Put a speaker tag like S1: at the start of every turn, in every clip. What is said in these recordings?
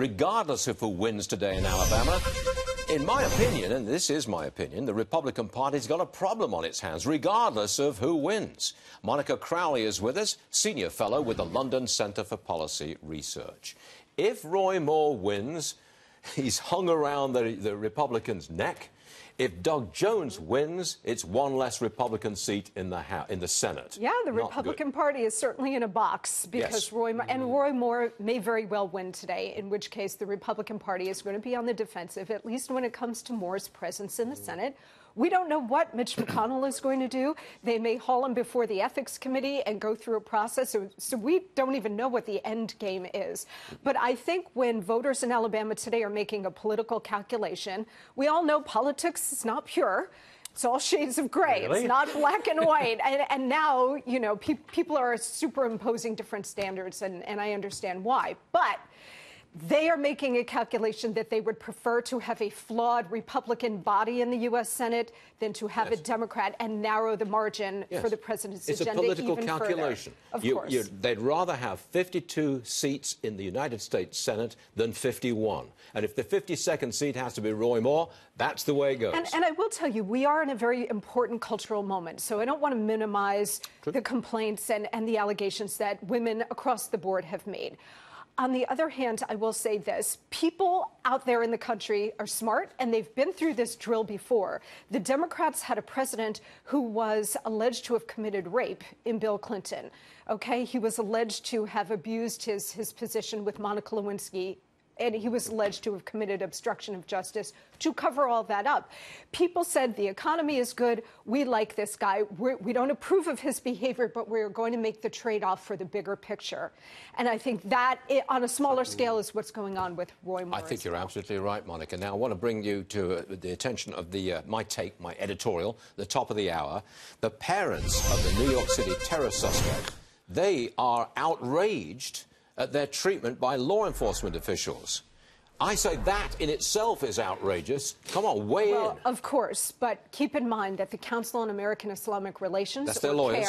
S1: regardless of who wins today in Alabama. In my opinion, and this is my opinion, the Republican Party's got a problem on its hands, regardless of who wins. Monica Crowley is with us, senior fellow with the London Centre for Policy Research. If Roy Moore wins, he's hung around the Republicans' neck. If Doug Jones wins, it's one less Republican seat in the Senate.
S2: Yeah, the Republican Party is certainly in a box because Roy Moore may very well win today, in which case the Republican Party is going to be on the defensive, at least when it comes to Moore's presence in the Senate. We don't know what Mitch McConnell is going to do. They may haul him before the Ethics Committee and go through a process. So we don't even know what the end game is. But I think when voters in Alabama today are making a political calculation, we all know politics is not pure. It's all shades of gray. Really? It's not black and white. And now, you know, people are superimposing different standards, and I understand why. But they are making a calculation that they would prefer to have a flawed Republican body in the U.S. Senate than to have a Democrat and narrow the margin for the president's agenda even further. It's a political calculation. Of course. They'd
S1: rather have 52 seats in the United States Senate than 51. And if the 52nd seat has to be Roy Moore, that's the way it goes.
S2: And I will tell you, we are in a very important cultural moment. So I don't want to minimize the complaints and the allegations that women across the board have made. On the other hand, I will say this. People out there in the country are smart, and they've been through this drill before. The Democrats had a president who was alleged to have committed rape in Bill Clinton. Okay, he was alleged to have abused his position with Monica Lewinsky, and he was alleged to have committed obstruction of justice to cover all that up. People said the economy is good. We like this guy. We don't approve of his behavior, but we're going to make the trade-off for the bigger picture. And I think that, on a smaller scale, is what's going on with Roy Moore.
S1: I think you're absolutely right, Monica. Now, I want to bring you to the attention of my editorial, the top of the hour. The parents of the New York City terror suspect, they are outraged at their treatment by law enforcement officials. I say that in itself is outrageous. Come on, weigh in.
S2: Well, of course, but keep in mind that the Council on American Islamic Relations,
S1: that's their lawyers.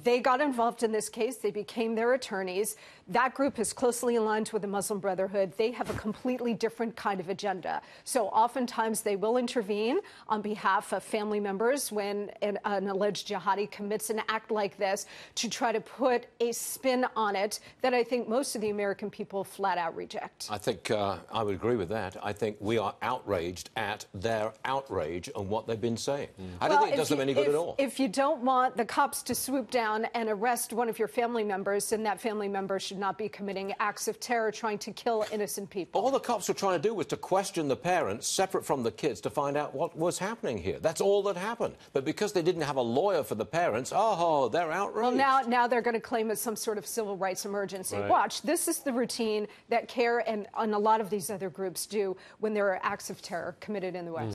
S2: They got involved in this case. They became their attorneys. That group is closely aligned with the Muslim Brotherhood. They have a completely different kind of agenda. So oftentimes they will intervene on behalf of family members when an alleged jihadi commits an act like this to try to put a spin on it that I think most of the American people flat out reject.
S1: I think I would agree with that. I think we are outraged at their outrage on what they've been saying. I don't think it does them any good at all.
S2: If you don't want the cops to swoop down and arrest one of your family members, then that family member should not be committing acts of terror trying to kill innocent people.
S1: All the cops were trying to do was to question the parents, separate from the kids, to find out what was happening here. That's all that happened. But because they didn't have a lawyer for the parents, they're outraged.
S2: Well, now they're going to claim it's some sort of civil rights emergency. Right. Watch, this is the routine that CARE and a lot of these other groups do when there are acts of terror committed in the West.